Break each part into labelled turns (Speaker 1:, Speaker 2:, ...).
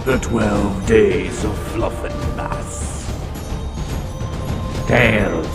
Speaker 1: The 12 Days of FLUFFENMASS. Tales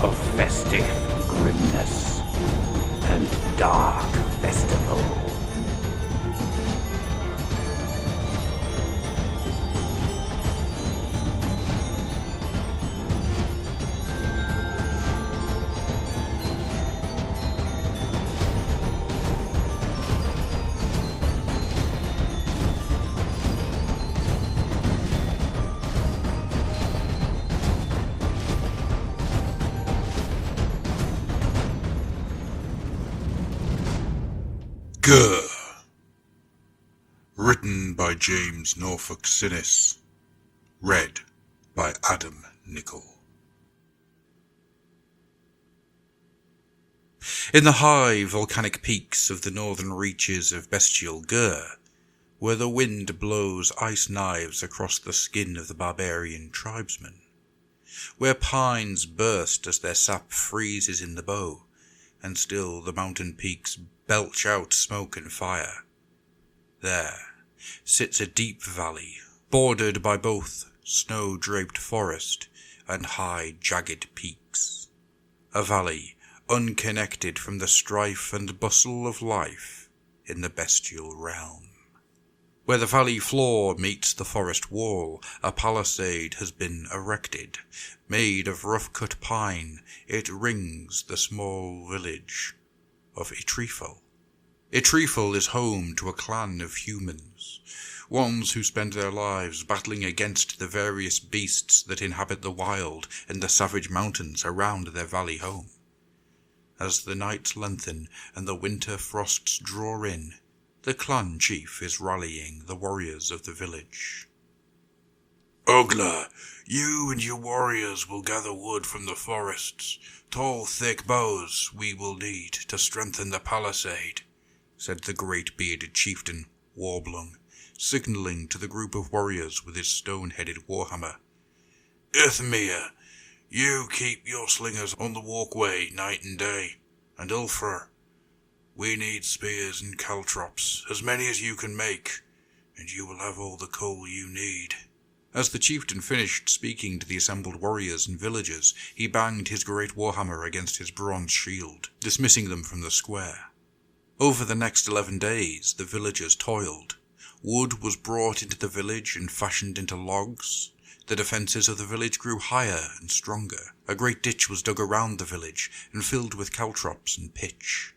Speaker 1: of festive grimness and dark festival.
Speaker 2: Ghur. Written by James Norfolk-Cinis. Read by Adam Nichol. In the high volcanic peaks of the northern reaches of bestial Ghur, where the wind blows ice knives across the skin of the barbarian tribesmen, where pines burst as their sap freezes in the bow, and still the mountain peaks belch out smoke and fire. There sits a deep valley, bordered by both snow-draped forest and high jagged peaks. A valley unconnected from the strife and bustle of life in the bestial realm. Where the valley floor meets the forest wall, a palisade has been erected. Made of rough-cut pine, it rings the small village of Itrefil. Itrefil is home to a clan of humans, ones who spend their lives battling against the various beasts that inhabit the wild and the savage mountains around their valley home. As the nights lengthen and the winter frosts draw in, the clan chief is rallying the warriors of the village. "Ugla, you and your warriors will gather wood from the forests. Tall, thick bows we will need to strengthen the palisade," said the great bearded chieftain, Warblung, signalling to the group of warriors with his stone-headed warhammer. "Ithmir, you keep your slingers on the walkway night and day, and Ulfra, we need spears and caltrops, as many as you can make, and you will have all the coal you need." As the chieftain finished speaking to the assembled warriors and villagers, he banged his great warhammer against his bronze shield, dismissing them from the square. Over the next 11 days, the villagers toiled. Wood was brought into the village and fashioned into logs. The defences of the village grew higher and stronger. A great ditch was dug around the village and filled with caltrops and pitch.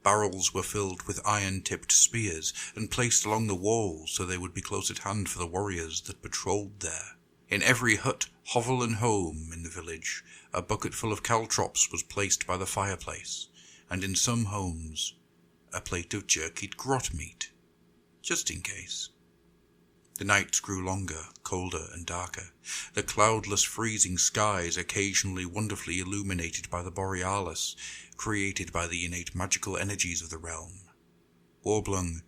Speaker 2: Barrels were filled with iron-tipped spears and placed along the walls so they would be close at hand for the warriors that patrolled there. In every hut, hovel and home in the village, a bucket full of caltrops was placed by the fireplace, and in some homes, a plate of jerkied grot meat, just in case. The nights grew longer, colder and darker, the cloudless freezing skies occasionally wonderfully illuminated by the borealis, created by the innate magical energies of the realm. Warblung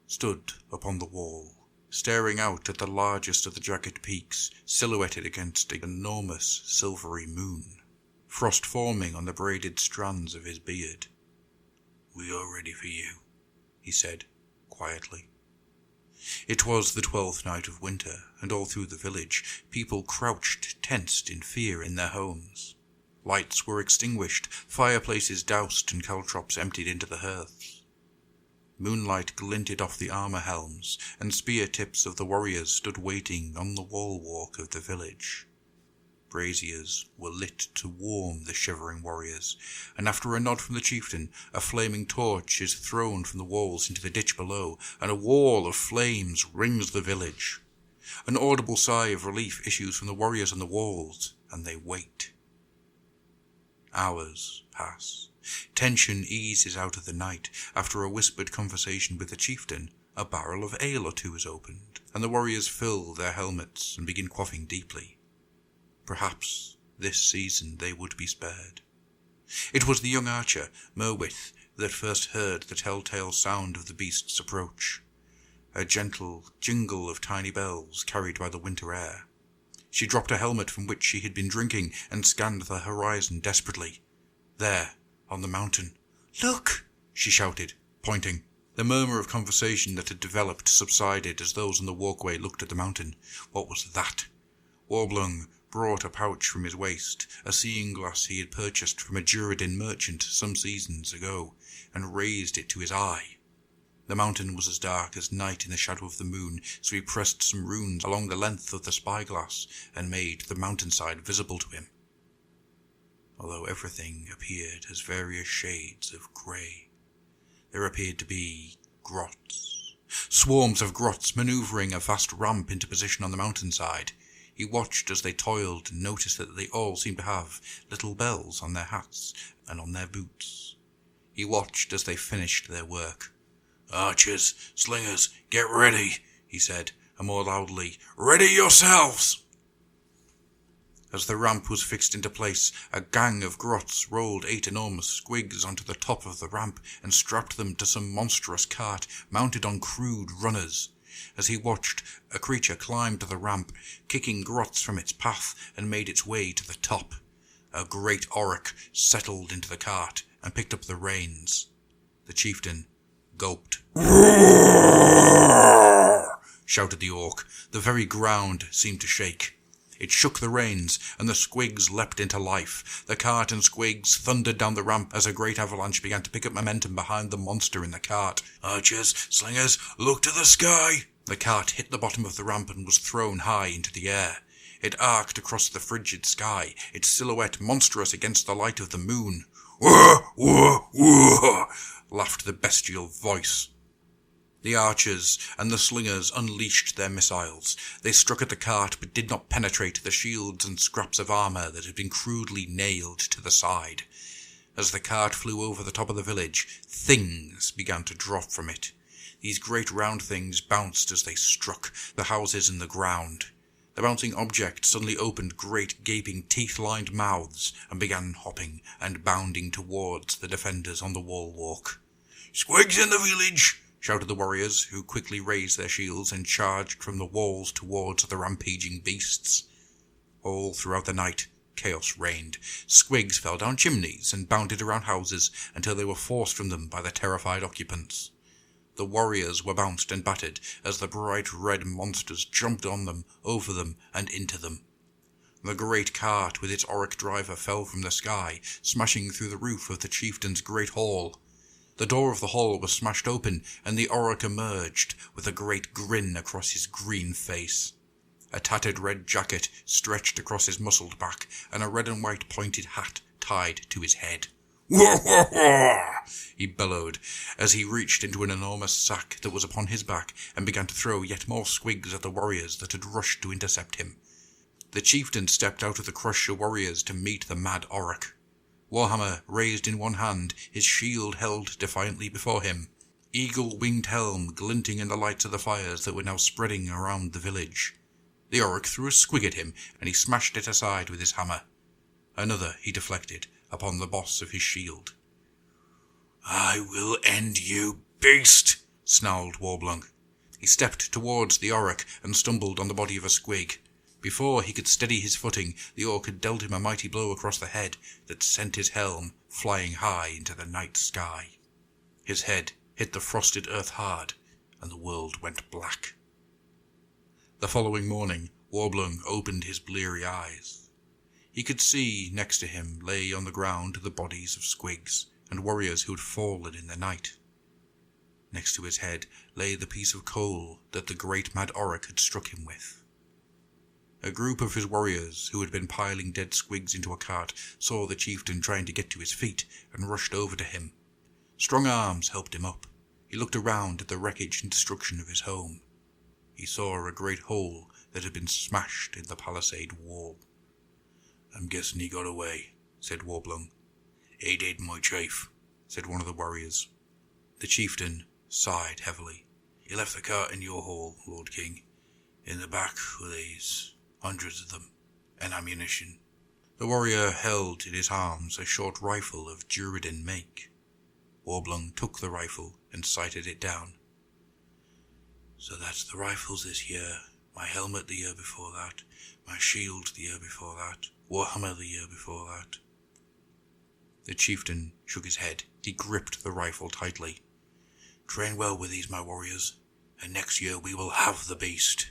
Speaker 2: stood upon the wall, staring out at the largest of the jagged peaks, silhouetted against an enormous silvery moon, frost forming on the braided strands of his beard. "We are ready for you," he said, quietly. It was the 12th night of winter, and all through the village, people crouched tensed in fear in their homes. Lights were extinguished, fireplaces doused, and caltrops emptied into the hearths. Moonlight glinted off the armour helms, and spear tips of the warriors stood waiting on the wall-walk of the village. Braziers were lit to warm the shivering warriors, and after a nod from the chieftain, a flaming torch is thrown from the walls into the ditch below, and a wall of flames rings the village. An audible sigh of relief issues from the warriors on the walls, and they wait. Hours pass. Tension eases out of the night. After a whispered conversation with the chieftain, a barrel of ale or two is opened, and the warriors fill their helmets and begin quaffing deeply. Perhaps this season they would be spared. It was the young archer, Merwith, that first heard the telltale sound of the beast's approach. A gentle jingle of tiny bells carried by the winter air. She dropped a helmet from which she had been drinking and scanned the horizon desperately. There, on the mountain. "Look!" she shouted, pointing. The murmur of conversation that had developed subsided as those on the walkway looked at the mountain. What was that? Warblung brought a pouch from his waist, a seeing glass he had purchased from a Duradin merchant some seasons ago, and raised it to his eye. The mountain was as dark as night in the shadow of the moon, so he pressed some runes along the length of the spyglass and made the mountainside visible to him. Although everything appeared as various shades of grey, there appeared to be grots. Swarms of grots manoeuvring a vast ramp into position on the mountainside. He watched as they toiled and noticed that they all seemed to have little bells on their hats and on their boots. He watched as they finished their work. "Archers, slingers, get ready," he said, and more loudly, "Ready yourselves!" As the ramp was fixed into place, a gang of grots rolled 8 enormous squigs onto the top of the ramp and strapped them to some monstrous cart mounted on crude runners. As he watched, a creature climbed the ramp, kicking grots from its path, and made its way to the top. A great auroch settled into the cart and picked up the reins. The chieftain gulped. "Roar!" shouted the orc. The very ground seemed to shake. It shook the reins, and the squigs leapt into life. The cart and squigs thundered down the ramp as a great avalanche began to pick up momentum behind the monster in the cart. "Archers, slingers, look to the sky!" The cart hit the bottom of the ramp and was thrown high into the air. It arced across the frigid sky, its silhouette monstrous against the light of the moon. "Wah, wah, wah!" laughed the bestial voice. The archers and the slingers unleashed their missiles. They struck at the cart but did not penetrate the shields and scraps of armour that had been crudely nailed to the side. As the cart flew over the top of the village, things began to drop from it. These great round things bounced as they struck the houses and the ground. The bouncing object suddenly opened great gaping teeth-lined mouths and began hopping and bounding towards the defenders on the wall walk. "Squigs in the village!" shouted the warriors, who quickly raised their shields and charged from the walls towards the rampaging beasts. All throughout the night, chaos reigned. Squigs fell down chimneys and bounded around houses until they were forced from them by the terrified occupants. The warriors were bounced and battered as the bright red monsters jumped on them, over them, and into them. The great cart with its auroch driver fell from the sky, smashing through the roof of the chieftain's great hall. The door of the hall was smashed open, and the auroch emerged with a great grin across his green face. A tattered red jacket stretched across his muscled back, and a red and white pointed hat tied to his head. "Wah, wah, wah!" he bellowed, as he reached into an enormous sack that was upon his back and began to throw yet more squigs at the warriors that had rushed to intercept him. The chieftain stepped out of the crusher warriors to meet the mad auroch. Warhammer raised in one hand, his shield held defiantly before him, eagle-winged helm glinting in the lights of the fires that were now spreading around the village. The auroch threw a squig at him, and he smashed it aside with his hammer. Another he deflected upon the boss of his shield. "I will end you, beast!" snarled Warblung. He stepped towards the auroch and stumbled on the body of a squig. Before he could steady his footing, the orc had dealt him a mighty blow across the head that sent his helm flying high into the night sky. His head hit the frosted earth hard, and the world went black. The following morning, Warblung opened his bleary eyes. He could see next to him lay on the ground the bodies of squigs and warriors who had fallen in the night. Next to his head lay the piece of coal that the great mad auroch had struck him with. A group of his warriors, who had been piling dead squigs into a cart, saw the chieftain trying to get to his feet and rushed over to him. Strong arms helped him up. He looked around at the wreckage and destruction of his home. He saw a great hole that had been smashed in the palisade wall. "I'm guessing he got away," said Warblung. "He did, my chief," said one of the warriors. The chieftain sighed heavily. "He left the cart in your hall, Lord King. In the back were these, hundreds of them, and ammunition." The warrior held in his arms a short rifle of Duradin make. Warblung took the rifle and sighted it down. "So that's the rifles this year, my helmet the year before that, my shield the year before that, Warhammer the year before that." The chieftain shook his head. He gripped the rifle tightly. Train well with these, my warriors, and next year we will have the beast.